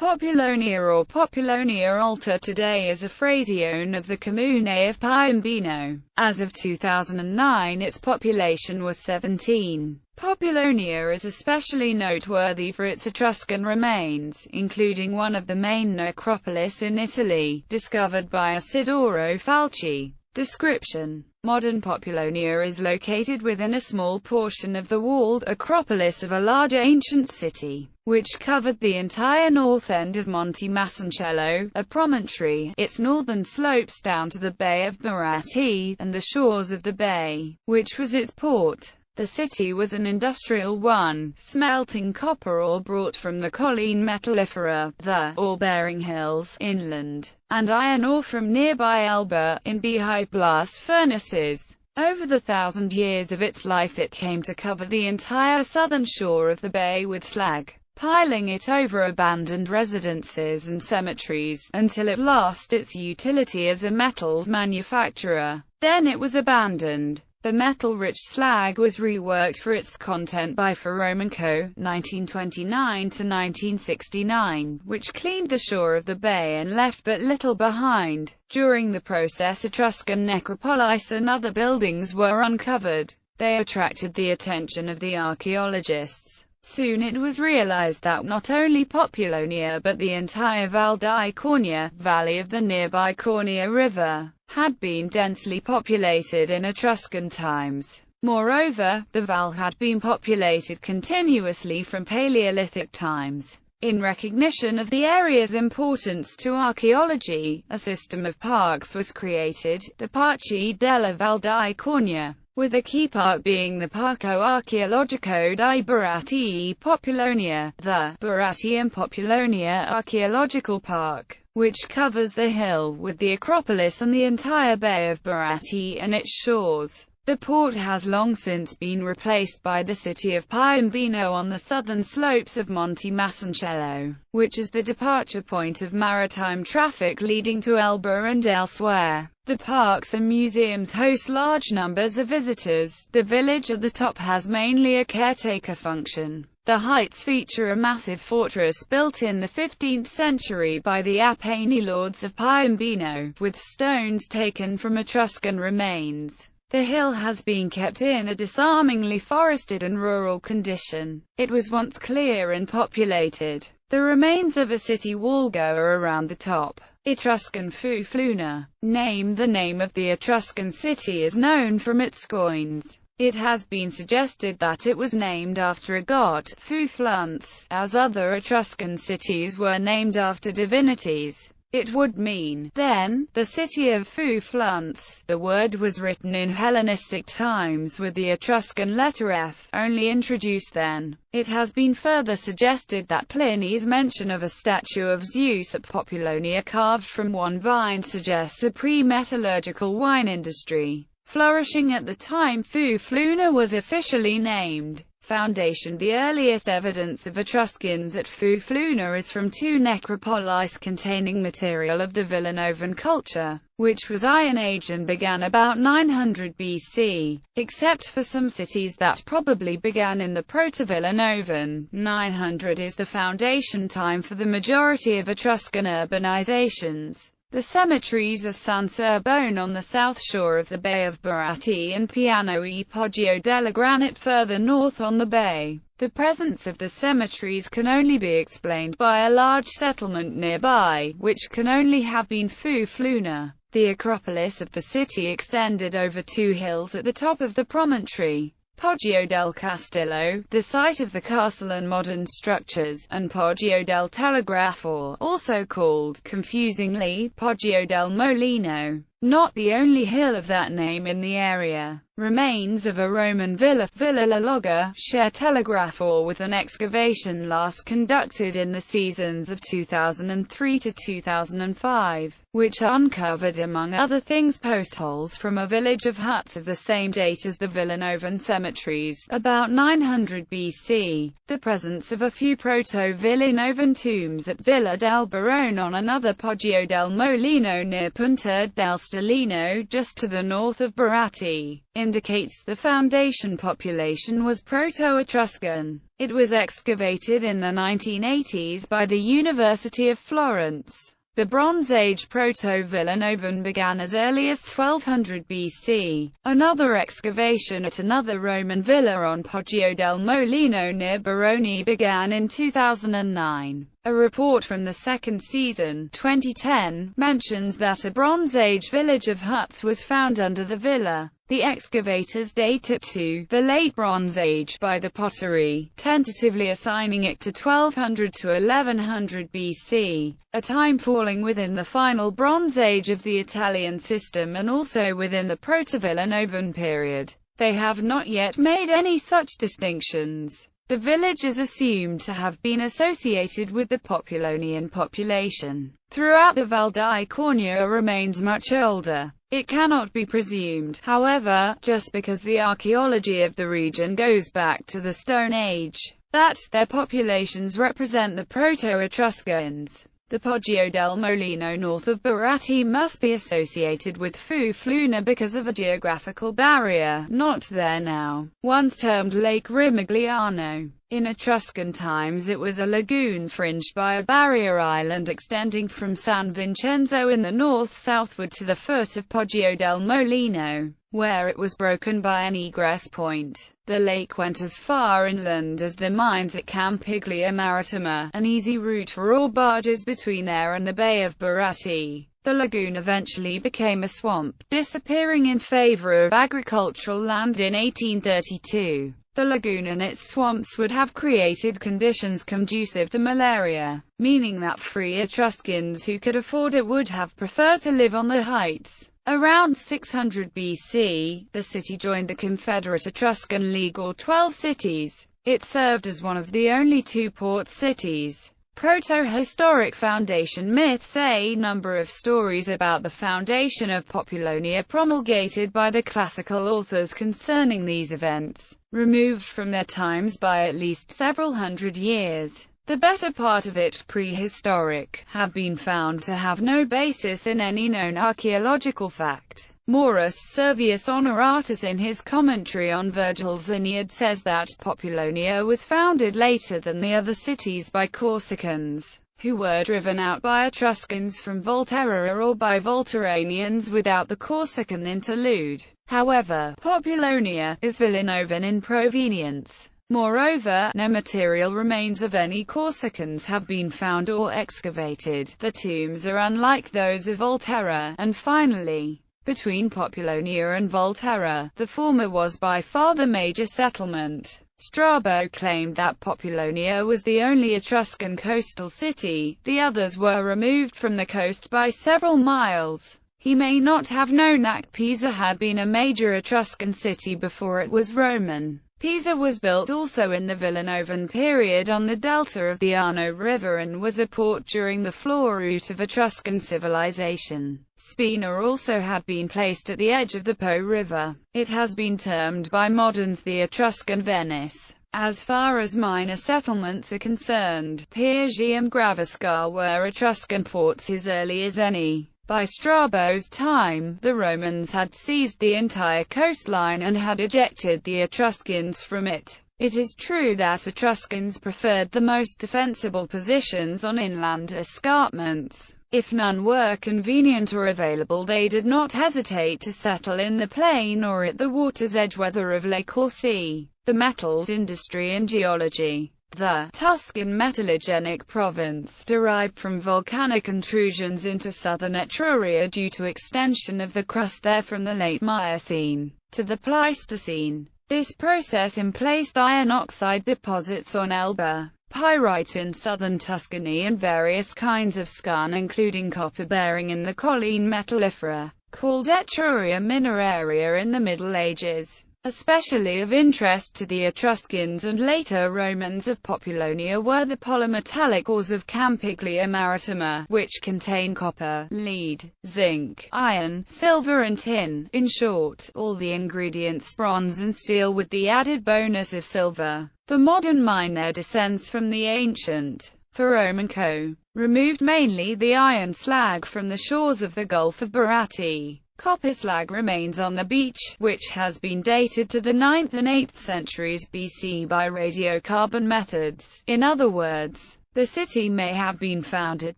Populonia or Populonia Alta today is a frazione of the Comune of Piombino. As of 2009 its population was 17. Populonia is especially noteworthy for its Etruscan remains, including one of the main necropolis in Italy, discovered by Isidoro Falci. Description: modern Populonia is located within a small portion of the walled acropolis of a large ancient city, which covered the entire north end of Monte Masoncello, a promontory. Its northern slopes down to the Bay of Baratti, and the shores of the bay, which was its port. The city was an industrial one, smelting copper ore brought from the Colline Metallifera, the ore-bearing hills, inland, and iron ore from nearby Elba, in beehive blast furnaces. Over the 1,000 years of its life it came to cover the entire southern shore of the bay with slag, piling it over abandoned residences and cemeteries, until it lost its utility as a metals manufacturer. Then it was abandoned. The metal-rich slag was reworked for its content by Ferrome & Co. 1929–1969, which cleaned the shore of the bay and left but little behind. During the process Etruscan necropolis and other buildings were uncovered. They attracted the attention of the archaeologists. Soon it was realized that not only Populonia but the entire Val di Cornia, valley of the nearby Cornia River, had been densely populated in Etruscan times. Moreover, the Val had been populated continuously from Paleolithic times. In recognition of the area's importance to archaeology, a system of parks was created, the Parchi della Val di Cornia, with a key park being the Parco Archeologico di Baratti e Populonia, the Baratti and Populonia Archaeological Park, which covers the hill with the Acropolis and the entire Bay of Baratti and its shores. The port has long since been replaced by the city of Piombino on the southern slopes of Monte Masoncello, which is the departure point of maritime traffic leading to Elba and elsewhere. The parks and museums host large numbers of visitors. The village at the top has mainly a caretaker function. The heights feature a massive fortress built in the 15th century by the Apennine lords of Piombino, with stones taken from Etruscan remains. The hill has been kept in a disarmingly forested and rural condition. It was once clear and populated. The remains of a city wall go around the top. Etruscan Fufluna. The name of the Etruscan city is known from its coins. It has been suggested that it was named after a god, Fuflunce, as other Etruscan cities were named after divinities. It would mean, then, the city of Fuflunce. The word was written in Hellenistic times with the Etruscan letter F, only introduced then. It has been further suggested that Pliny's mention of a statue of Zeus at Populonia carved from one vine suggests a pre-metallurgical wine industry flourishing at the time Fufluna was officially named. Foundation. The earliest evidence of Etruscans at Fufluna is from two necropolis containing material of the Villanovan culture, which was Iron Age and began about 900 BC, except for some cities that probably began in the Proto-Villanovan. 900 is the foundation time for the majority of Etruscan urbanizations. The cemeteries are San Serbone on the south shore of the Bay of Baratti and Piano e Poggio della Granite further north on the bay. The presence of the cemeteries can only be explained by a large settlement nearby, which can only have been Fufluna. The acropolis of the city extended over two hills at the top of the promontory. Poggio del Castillo, the site of the castle and modern structures, and Poggio del Telegrafo, also called, confusingly, Poggio del Molino, not the only hill of that name in the area. Remains of a Roman villa, Villa La Loggia, share Telegrafo with an excavation last conducted in the seasons of 2003 to 2005, which uncovered among other things post holes from a village of huts of the same date as the Villanovan cemeteries, about 900 BC. The presence of a few Proto-Villanovan tombs at Villa del Barone on another Poggio del Molino near Punta del Stellino just to the north of Baratti. indicates the foundation population was Proto-Etruscan. It was excavated in the 1980s by the University of Florence. The Bronze Age Proto-Villanovan began as early as 1200 BC. Another excavation at another Roman villa on Poggio del Molino near Baroni began in 2009. A report from the second season, 2010, mentions that a Bronze Age village of huts was found under the villa. The excavators date it to the Late Bronze Age by the pottery, tentatively assigning it to 1200 to 1100 BC, a time falling within the final Bronze Age of the Italian system and also within the Proto-Villanovan period. They have not yet made any such distinctions. The village is assumed to have been associated with the Populonian population. Throughout the Val di Cornia remains much older. It cannot be presumed, however, just because the archaeology of the region goes back to the Stone Age, that their populations represent the Proto-Etruscans. The Poggio del Molino north of Baratti must be associated with Fu-Fluna because of a geographical barrier, not there now, once termed Lake Rimigliano. In Etruscan times it was a lagoon fringed by a barrier island extending from San Vincenzo in the north southward to the foot of Poggio del Molino, where it was broken by an egress point. The lake went as far inland as the mines at Campiglia Maritima, an easy route for all barges between there and the Bay of Baratti. The lagoon eventually became a swamp, disappearing in favor of agricultural land in 1832. The lagoon and its swamps would have created conditions conducive to malaria, meaning that free Etruscans who could afford it would have preferred to live on the heights. Around 600 BC, the city joined the Confederate Etruscan League or 12 cities. It served as one of the only two port cities. Proto-historic foundation myths. A number of stories about the foundation of Populonia promulgated by the classical authors concerning these events, removed from their times by at least several hundred years. The better part of it, prehistoric, have been found to have no basis in any known archaeological fact. Maurus Servius Honoratus in his commentary on Virgil's Aeneid says that Populonia was founded later than the other cities by Corsicans, who were driven out by Etruscans from Volterra or by Volterranians without the Corsican interlude. However, Populonia is Villanovan in provenience. Moreover, no material remains of any Corsicans have been found or excavated. The tombs are unlike those of Volterra. And finally, between Populonia and Volterra, the former was by far the major settlement. Strabo claimed that Populonia was the only Etruscan coastal city, the others were removed from the coast by several miles. He may not have known that Pisa had been a major Etruscan city before it was Roman. Pisa was built also in the Villanovan period on the delta of the Arno River and was a port during the floor route of Etruscan civilization. Spina also had been placed at the edge of the Po River. It has been termed by moderns the Etruscan Venice. As far as minor settlements are concerned, Piergi and Gravascar were Etruscan ports as early as any. By Strabo's time, the Romans had seized the entire coastline and had ejected the Etruscans from it. It is true that Etruscans preferred the most defensible positions on inland escarpments. If none were convenient or available, they did not hesitate to settle in the plain or at the water's edge, whether of lake or sea. The metals industry and geology. The Tuscan metallogenic province, derived from volcanic intrusions into southern Etruria due to extension of the crust there from the late Miocene to the Pleistocene. This process emplaced iron oxide deposits on Elba, pyrite in southern Tuscany and various kinds of skarn including copper-bearing in the Colline Metallifera, called Etruria Mineraria in the Middle Ages. Especially of interest to the Etruscans and later Romans of Populonia were the polymetallic ores of Campiglia Maritima, which contain copper, lead, zinc, iron, silver and tin, in short, all the ingredients bronze and steel with the added bonus of silver. The modern mine there descends from the ancient. For Roman Co. removed mainly the iron slag from the shores of the Gulf of Baratti. Copper slag remains on the beach, which has been dated to the 9th and 8th centuries BC by radiocarbon methods. In other words, the city may have been founded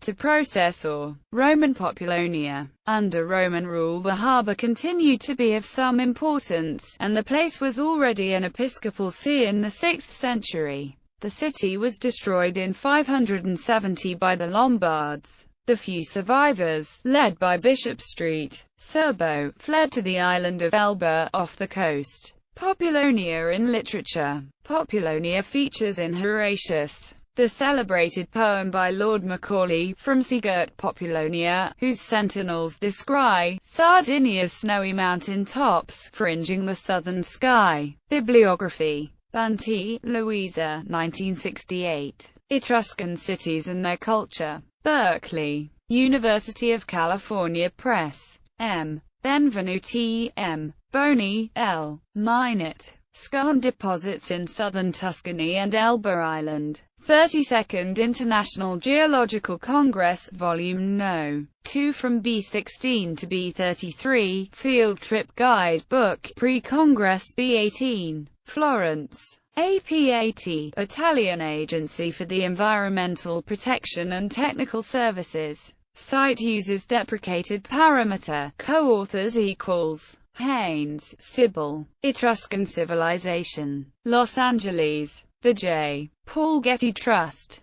to process ore. Roman Populonia. Under Roman rule the harbour continued to be of some importance, and the place was already an episcopal see in the 6th century. The city was destroyed in 570 by the Lombards. The few survivors, led by Bishop Street, Serbo, fled to the island of Elba, off the coast. Populonia in literature. Populonia features in Horatius, the celebrated poem by Lord Macaulay, from Seagirt Populonia, whose sentinels descry Sardinia's snowy mountain tops, fringing the southern sky. Bibliography. Banti, Louisa, 1968. Etruscan Cities and Their Culture. Berkeley, University of California Press. M. Benvenuti, M. Boni, L. Minot. Skarn deposits in southern Tuscany and Elba Island. 32nd International Geological Congress, Volume No. 2 from B16 to B33, Field Trip Guide Book, Pre-Congress B18. Florence. APAT, Italian Agency for the Environmental Protection and Technical Services. Site uses deprecated parameter. Co-authors equals Haynes, Sybil. Etruscan Civilization. Los Angeles. The J. Paul Getty Trust.